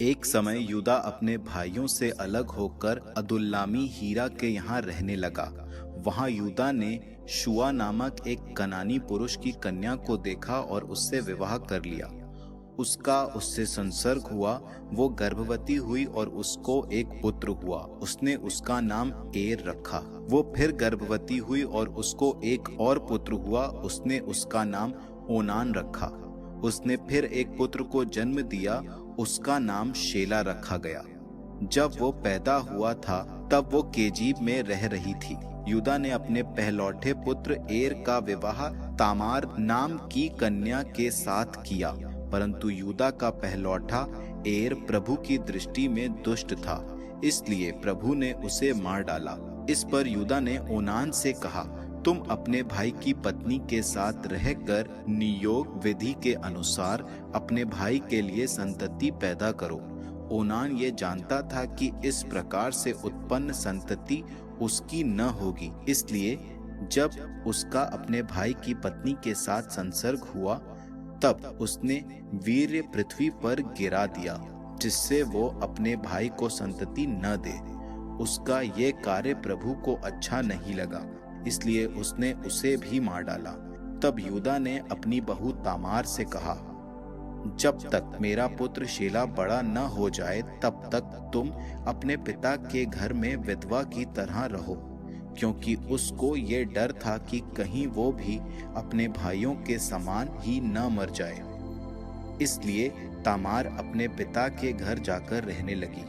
एक समय यूदा अपने भाइयों से अलग होकर अदुल्लामी हीरा के यहाँ रहने लगा। वहाँ यूदा ने शुआ नामक एक कनानी पुरुष की कन्या को देखा और उससे विवाह कर लिया। उसका उससे संसर्ग हुआ, वो गर्भवती हुई और उसको एक पुत्र हुआ। उसने उसका नाम एर रखा। वो फिर गर्भवती हुई और उसको एक और पुत्र हुआ। उसने उसका नाम ओनान रखा। उसने फिर एक पुत्र को जन्म दिया। उसका नाम शेला रखा गया। जब वो पैदा हुआ था तब वो केजीब में रह रही थी। यूदा ने अपने पहलौठे पुत्र एर का विवाह तामार नाम की कन्या के साथ किया, परंतु यूदा का पहलौठा एर प्रभु की दृष्टि में दुष्ट था, इसलिए प्रभु ने उसे मार डाला। इस पर यूदा ने ओनान से कहा, तुम अपने भाई की पत्नी के साथ रहकर नियोग विधि के अनुसार अपने भाई के लिए संतति पैदा करो। ओनान ये जानता था कि इस प्रकार से उत्पन्न संतति उसकी न होगी, इसलिए जब उसका अपने भाई की पत्नी के साथ संसर्ग हुआ तब उसने वीर्य पृथ्वी पर गिरा दिया, जिससे वो अपने भाई को संतति न दे। उसका ये कार्य प्रभु को अच्छा नहीं लगा, इसलिए उसने उसे भी मार डाला। तब यूदा ने अपनी बहू तामार से कहा, जब तक मेरा पुत्र शेला बड़ा न हो जाए तब तक तुम अपने पिता के घर में विधवा की तरह रहो, क्योंकि उसको ये डर था कि कहीं वो भी अपने भाइयों के समान ही न मर जाए। इसलिए तामार अपने पिता के घर जाकर रहने लगी।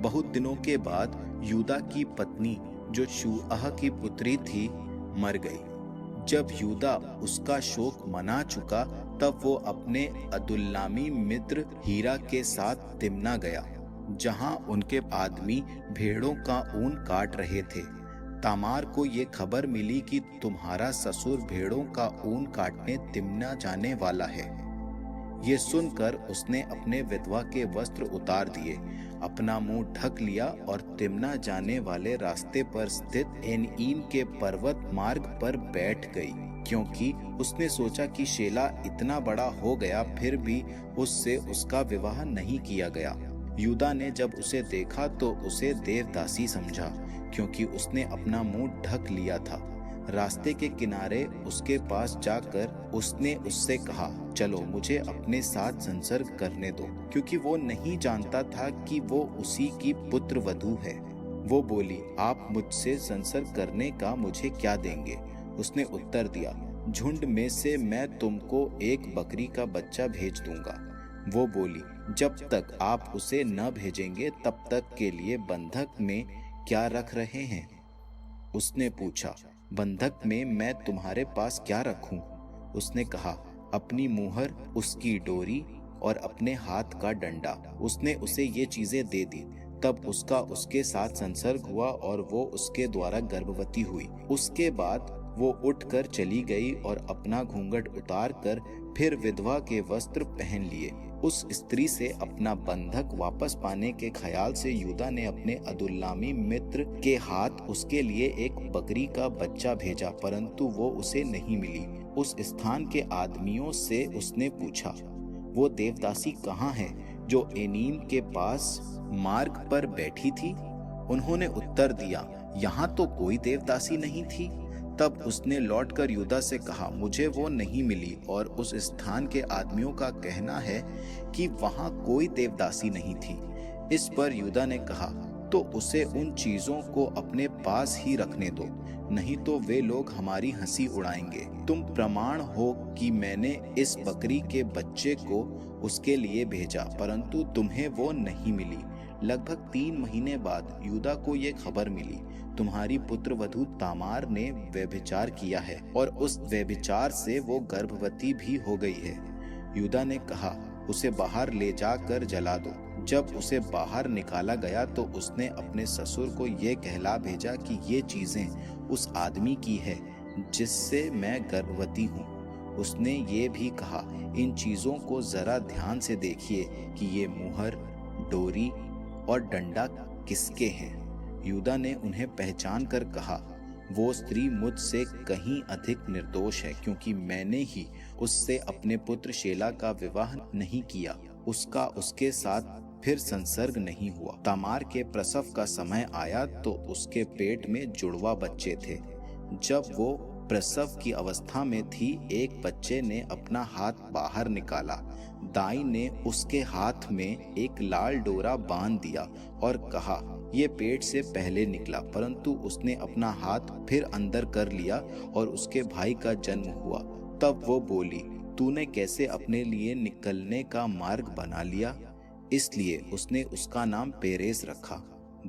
बहुत दिनों के बाद यूदा की पत्नी जो शूअह की पुत्री थी मर गई। जब यूदा उसका शोक मना चुका तब वो अपने अदुल्लामी मित्र हीरा के साथ तिम्ना गया, जहां उनके आदमी भेड़ों का ऊन काट रहे थे। तामार को ये खबर मिली कि तुम्हारा ससुर भेड़ों का ऊन काटने तिम्ना जाने वाला है। ये सुनकर उसने अपने विधवा के वस्त्र उतार दिए, अपना मुंह ढक लिया और तिम्ना जाने वाले रास्ते पर स्थित एनईम के पर्वत मार्ग पर बैठ गई, क्योंकि उसने सोचा कि शेला इतना बड़ा हो गया फिर भी उससे उसका विवाह नहीं किया गया। यूदा ने जब उसे देखा तो उसे देवदासी समझा, क्योंकि उसने अपना मुंह ढक लिया था। रास्ते के किनारे उसके पास जाकर उसने उससे कहा, चलो मुझे अपने साथ संसर्ग करने दो, क्योंकि वो नहीं जानता था कि वो उसी की पुत्र वधू है। वो बोली, आप मुझसे संसर्ग करने का मुझे क्या देंगे? उसने उत्तर दिया, झुंड में से मैं तुमको एक बकरी का बच्चा भेज दूंगा। वो बोली, जब तक आप उसे न भेजेंगे तब तक के लिए बंधक में क्या रख रहे हैं? उसने पूछा, बंधक में मैं तुम्हारे पास क्या रखूं? उसने कहा, अपनी मुहर, उसकी डोरी और अपने हाथ का डंडा। उसने उसे ये चीजें दे दी। तब उसका उसके साथ संसर्ग हुआ और वो उसके द्वारा गर्भवती हुई। उसके बाद वो उठकर चली गई और अपना घूंघट उतार कर फिर विधवा के वस्त्र पहन लिए। उस स्त्री से अपना बंधक वापस पाने के ख्याल से यूदा ने अपने अदुल्लामी मित्र के हाथ उसके लिए एक बकरी का बच्चा भेजा, परंतु वो उसे नहीं मिली। उस स्थान के आदमियों से उसने पूछा, वो देवदासी कहाँ है जो एनीम के पास मार्ग पर बैठी थी? उन्होंने उत्तर दिया, यहाँ तो कोई देवदासी नहीं थी। तब उसने लौटकर यूदा से कहा, मुझे वो नहीं मिली और उस स्थान के आदमियों का कहना है कि वहां कोई देवदासी नहीं थी। इस पर यूदा ने कहा, तो उसे उन चीजों को अपने पास ही रखने दो, नहीं तो वे लोग हमारी हंसी उड़ाएंगे। तुम प्रमाण हो कि मैंने इस बकरी के बच्चे को उसके लिए भेजा, परंतु तुम्हें वो नहीं मिली। लगभग 3 महीने बाद यूदा को ये खबर मिली, तुम्हारी पुत्रवधू तामार ने व्यभिचार किया है और उस व्यभिचार से वो गर्भवती भी हो गई है। यूदा ने कहा, उसे बाहर ले जाकर जला दो। जब उसे बाहर निकाला गया तो उसने अपने ससुर को ये कहला भेजा कि ये चीजें उस आदमी की है जिससे मैं गर्भवती हूँ। उसने ये भी कहा, इन चीजों को जरा ध्यान से देखिए कि ये मुहर, डोरी और डंडा किसके हैं। यूदा ने उन्हें पहचान कर कहा, वो स्त्री मुझसे कहीं अधिक निर्दोष है, क्योंकि मैंने ही उससे अपने पुत्र शेला का विवाह नहीं किया। उसका उसके साथ फिर संसर्ग नहीं हुआ। तामार के प्रसव का समय आया तो उसके पेट में जुड़वा बच्चे थे। जब वो प्रसव की अवस्था में थी, एक बच्चे ने अपना हाथ बाहर निकाला। दाई ने उसके हाथ में एक लाल डोरा बांध दिया और कहा, ये पेट से पहले निकला, परंतु उसने अपना हाथ फिर अंदर कर लिया और उसके भाई का जन्म हुआ। तब वो बोली, तूने कैसे अपने लिए निकलने का मार्ग बना लिया? इसलिए उसने उसका नाम पेरेस रखा।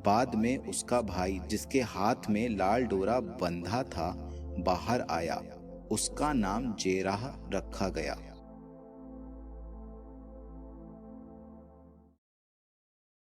बाद में उसका भाई, जिसके हाथ में लाल डोरा बंधा था, बाहर आया। उसका नाम जेराह रखा गया।